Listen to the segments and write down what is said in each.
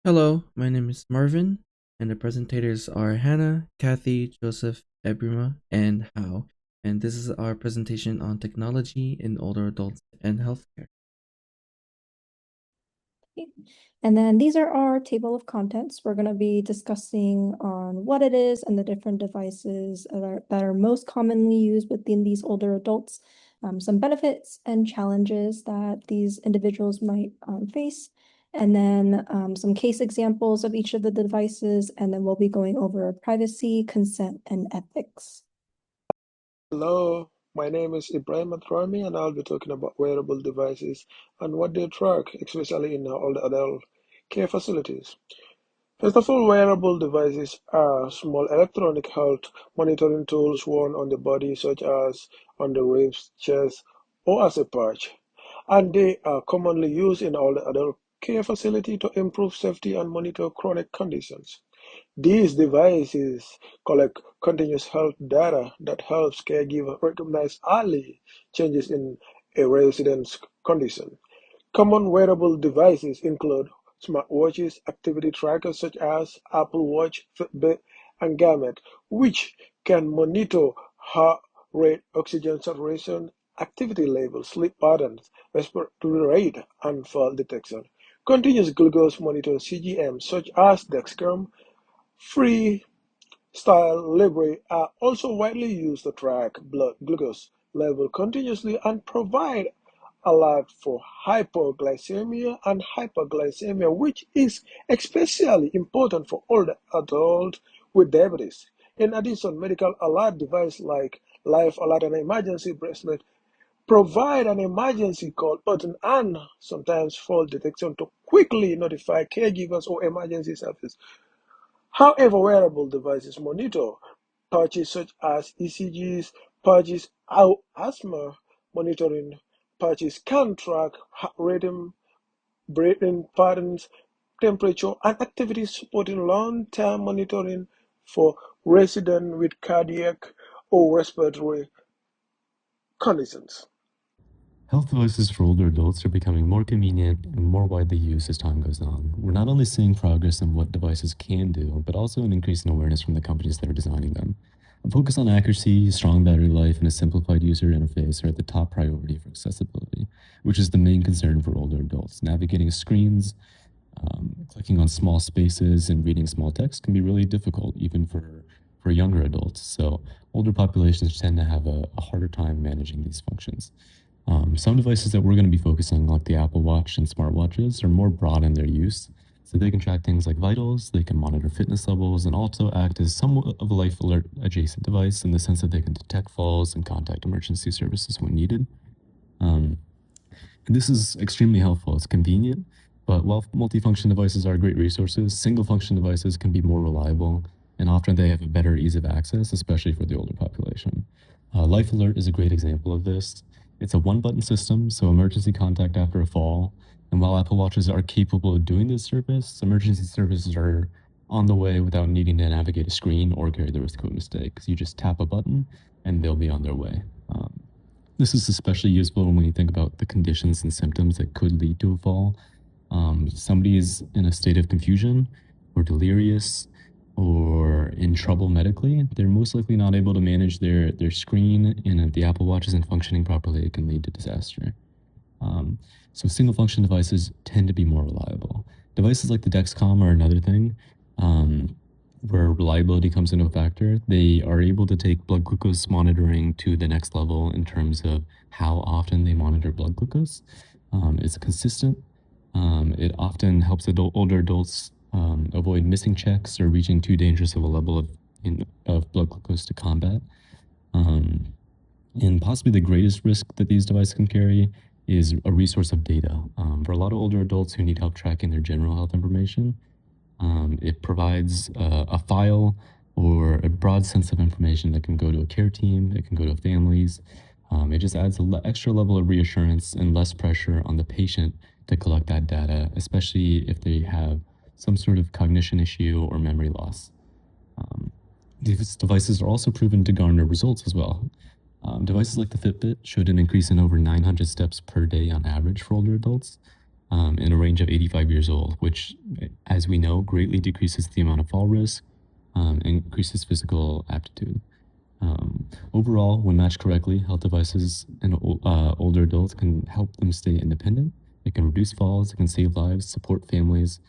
Hello, my name is Marvin, and the presentators are Hannah, Kathy, Joseph, Ebrima, and Hao. And this is our presentation on technology in older adults and healthcare. And then these are our table of contents. We're going to be discussing on what it is and the different devices that are most commonly used within these older adults, some benefits and challenges that these individuals might face, and then some case examples of each of the devices, and then we'll be going over privacy, consent, and ethics. Hello, my name is Ibrahim Atrami, and I'll be talking about wearable devices and what they track, especially in our older adult care facilities. First of all, wearable devices are small electronic health monitoring tools worn on the body, such as on the ribs, chest, or as a patch. And they are commonly used in older adult care facility to improve safety and monitor chronic conditions. These devices collect continuous health data that helps caregivers recognize early changes in a resident's condition. Common wearable devices include smartwatches, activity trackers such as Apple Watch, Fitbit, and Garmin, which can monitor heart rate, oxygen saturation, activity levels, sleep patterns, respiratory rate, and fall detection. Continuous glucose monitoring CGM such as Dexcom, Freestyle Libre are also widely used to track blood glucose level continuously and provide alert for hypoglycemia and hyperglycemia, which is especially important for older adults with diabetes. In addition, medical alert devices like Life Alert and Emergency Bracelet provide an emergency call button and sometimes fall detection to quickly notify caregivers or emergency services. However, wearable devices monitor patches such as ECGs, patches, asthma monitoring patches can track heart rhythm, breathing patterns, temperature, and activity supporting long-term monitoring for residents with cardiac or respiratory conditions. Health devices for older adults are becoming more convenient and more widely used as time goes on. We're not only seeing progress in what devices can do, but also an increase in awareness from the companies that are designing them. A focus on accuracy, strong battery life, and a simplified user interface are the top priority for accessibility, which is the main concern for older adults. Navigating screens, clicking on small spaces, and reading small text can be really difficult, even for younger adults. So older populations tend to have a harder time managing these functions. Some devices that we're going to be focusing, like the Apple Watch and smartwatches, are more broad in their use. So they can track things like vitals, they can monitor fitness levels, and also act as somewhat of a life alert adjacent device in the sense that they can detect falls and contact emergency services when needed. Um, and this is extremely helpful. It's convenient, but while multifunction devices are great resources, single function devices can be more reliable, and often they have a better ease of access, especially for the older population. Life Alert is a great example of this. It's a one button system, so emergency contact after a fall. And while Apple Watches are capable of doing this service, emergency services are on the way without needing to navigate a screen or carry the risk of a mistake. Because you just tap a button and they'll be on their way. This is especially useful when you think about the conditions and symptoms that could lead to a fall. Somebody is in a state of confusion or delirious or in trouble medically, they're most likely not able to manage their screen, and if the Apple Watch isn't functioning properly, it can lead to disaster. Um, so single function devices tend to be more reliable. Devices like the Dexcom are another thing. Where reliability comes into a factor. They are able to take blood glucose monitoring to the next level in terms of how often they monitor blood glucose. It's consistent. It often helps older adults avoid missing checks or reaching too dangerous of a level of blood glucose to combat. Um, and possibly the greatest risk that these devices can carry is a resource of data. For a lot of older adults who need help tracking their general health information, it provides a file or a broad sense of information that can go to a care team, it can go to families. It just adds an extra level of reassurance and less pressure on the patient to collect that data, especially if they have some sort of cognition issue or memory loss. Um, these devices are also proven to garner results as well. Devices like the Fitbit showed an increase in over 900 steps per day on average for older adults. in a range of 85 years old, which, as we know, greatly decreases the amount of fall risk and increases physical aptitude. Overall, when matched correctly, health devices in older adults can help them stay independent. It can reduce falls, it can save lives, support families,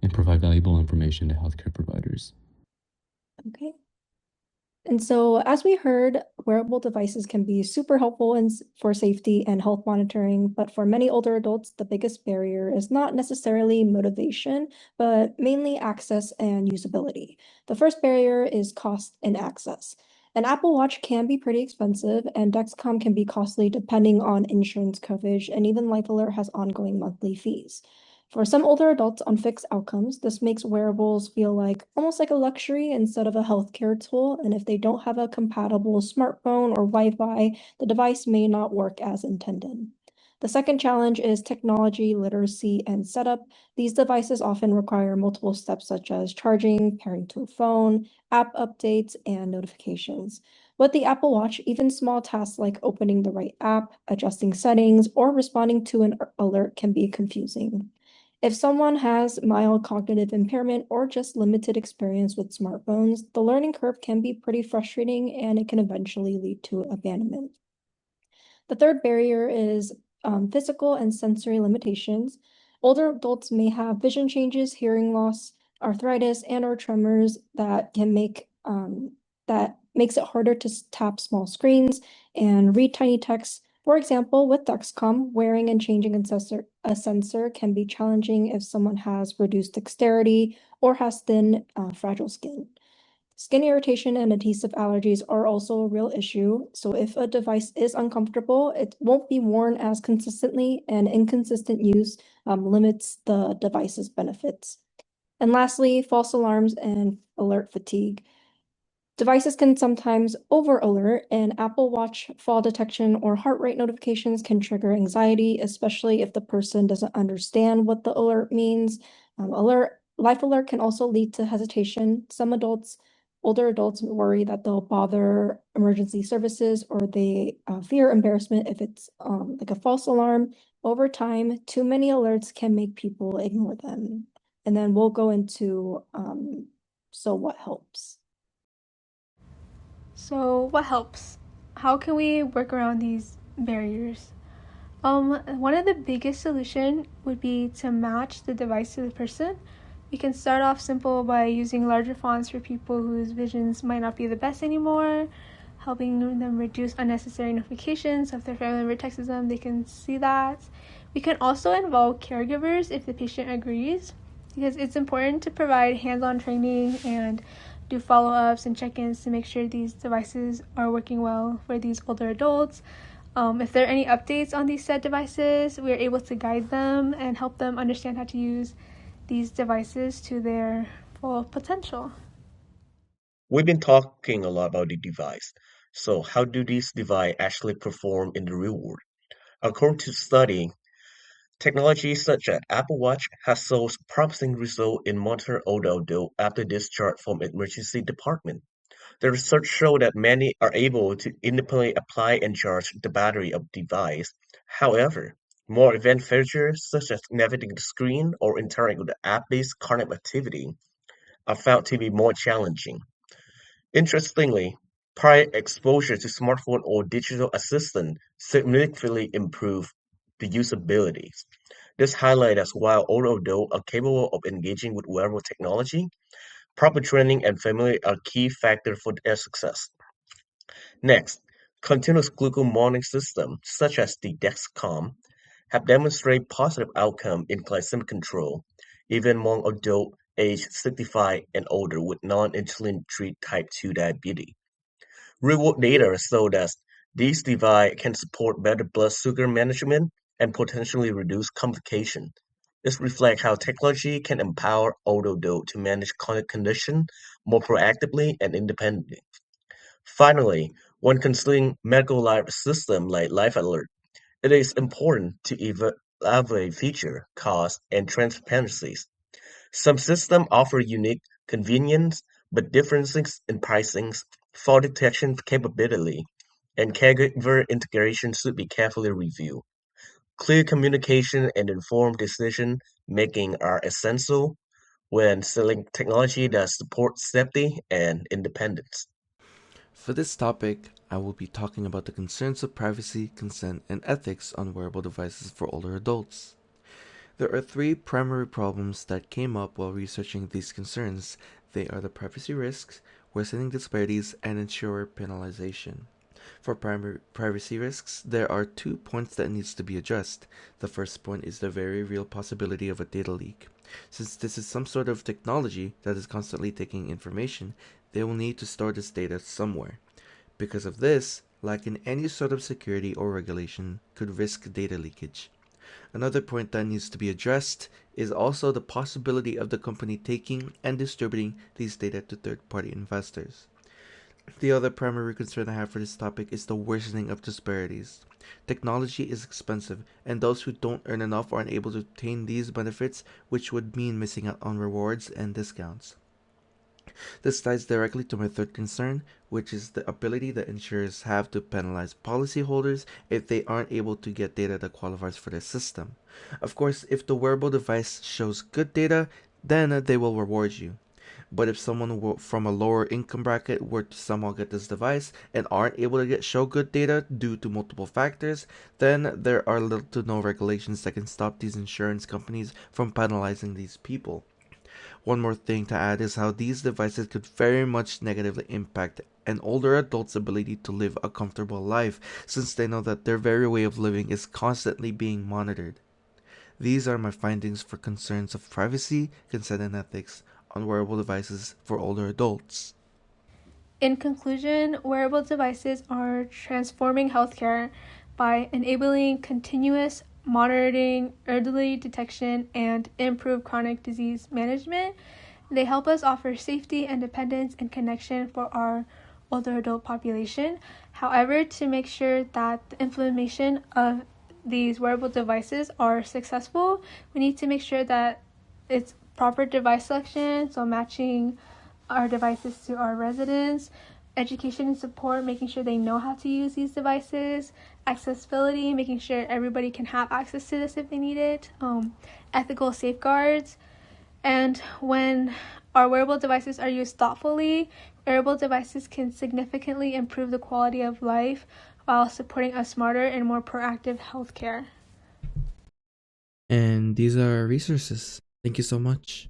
and provide valuable information to healthcare providers. Okay. And so, as we heard, wearable devices can be super helpful for safety and health monitoring, but for many older adults, the biggest barrier is not necessarily motivation, but mainly access and usability. The first barrier is cost and access. An Apple Watch can be pretty expensive, and Dexcom can be costly depending on insurance coverage, and even Life Alert has ongoing monthly fees. For some older adults on fixed outcomes, this makes wearables feel like almost like a luxury instead of a healthcare tool. And if they don't have a compatible smartphone or Wi-Fi, the device may not work as intended. The second challenge is technology literacy and setup. These devices often require multiple steps such as charging, pairing to a phone, app updates, and notifications. With the Apple Watch, even small tasks like opening the right app, adjusting settings, or responding to an alert can be confusing. If someone has mild cognitive impairment or just limited experience with smartphones, the learning curve can be pretty frustrating and it can eventually lead to abandonment. The third barrier is physical and sensory limitations. Older adults may have vision changes, hearing loss, arthritis, and or tremors that can that makes it harder to tap small screens and read tiny text. For example, with Dexcom, wearing and changing a sensor can be challenging if someone has reduced dexterity or has thin, fragile skin. Skin irritation and adhesive allergies are also a real issue. So if a device is uncomfortable, it won't be worn as consistently, and inconsistent use limits the device's benefits. And lastly, false alarms and alert fatigue. Devices can sometimes over-alert, and Apple Watch fall detection or heart rate notifications can trigger anxiety, especially if the person doesn't understand what the alert means. Life alert can also lead to hesitation. Some older adults worry that they'll bother emergency services, or they fear embarrassment if it's like a false alarm. Over time, too many alerts can make people ignore them. And then we'll go into so what helps. So what helps? How can we work around these barriers? One of the biggest solution would be to match the device to the person. We can start off simple by using larger fonts for people whose visions might not be the best anymore, helping them reduce unnecessary notifications. So if their family member texts them, they can see that. We can also involve caregivers if the patient agrees, because it's important to provide hands-on training and do follow-ups and check-ins to make sure these devices are working well for these older adults. If there are any updates on these said devices, we are able to guide them and help them understand how to use these devices to their full potential. We've been talking a lot about the device. So how do these devices actually perform in the real world? According to study, technology such as Apple Watch has shown promising results in monitoring older adults after discharge from emergency department. The research showed that many are able to independently apply and charge the battery of the device. However, more advanced features such as navigating the screen or interacting with the app-based connectivity are found to be more challenging. Interestingly, prior exposure to smartphone or digital assistant significantly improve the usability. This highlights while older adults are capable of engaging with wearable technology, proper training and family are key factors for their success. Next, continuous glucose monitoring systems, such as the Dexcom, have demonstrated positive outcome in glycemic control, even among adults aged 65 and older with non-insulin treated type 2 diabetes. Real-world data show that these devices can support better blood sugar management and potentially reduce complications. This reflects how technology can empower older adults to manage chronic conditions more proactively and independently. Finally, when considering medical life system like Life Alert, it is important to evaluate feature, cost, and transparencies. Some systems offer unique convenience, but differences in pricings, fall detection capability, and caregiver integration should be carefully reviewed. Clear communication and informed decision making are essential when selling technology that supports safety and independence. For this topic, I will be talking about the concerns of privacy, consent, and ethics on wearable devices for older adults. There are three primary problems that came up while researching these concerns. They are the privacy risks, worsening disparities, and insurer penalization. For primary privacy risks, there are 2 points that needs to be addressed. The first point is the very real possibility of a data leak. Since this is some sort of technology that is constantly taking information, they will need to store this data somewhere. Because of this, lacking any sort of security or regulation could risk data leakage. Another point that needs to be addressed is also the possibility of the company taking and distributing these data to third-party investors. The other primary concern I have for this topic is the worsening of disparities. Technology is expensive, and those who don't earn enough are unable to obtain these benefits, which would mean missing out on rewards and discounts. This ties directly to my third concern, which is the ability that insurers have to penalize policyholders if they aren't able to get data that qualifies for their system. Of course, if the wearable device shows good data, then they will reward you. But if someone from a lower income bracket were to somehow get this device and aren't able to show good data due to multiple factors, then there are little to no regulations that can stop these insurance companies from penalizing these people. One more thing to add is how these devices could very much negatively impact an older adult's ability to live a comfortable life, since they know that their very way of living is constantly being monitored. These are my findings for concerns of privacy, consent, and ethics on wearable devices for older adults. In conclusion, wearable devices are transforming healthcare by enabling continuous monitoring, early detection, and improved chronic disease management. They help us offer safety, independence, and connection for our older adult population. However, to make sure that the implementation of these wearable devices are successful, we need to make sure that it's proper device selection, so matching our devices to our residents, education and support, making sure they know how to use these devices, accessibility, making sure everybody can have access to this if they need it, ethical safeguards, and when our wearable devices are used thoughtfully, wearable devices can significantly improve the quality of life while supporting a smarter and more proactive healthcare. And these are our resources. Thank you so much.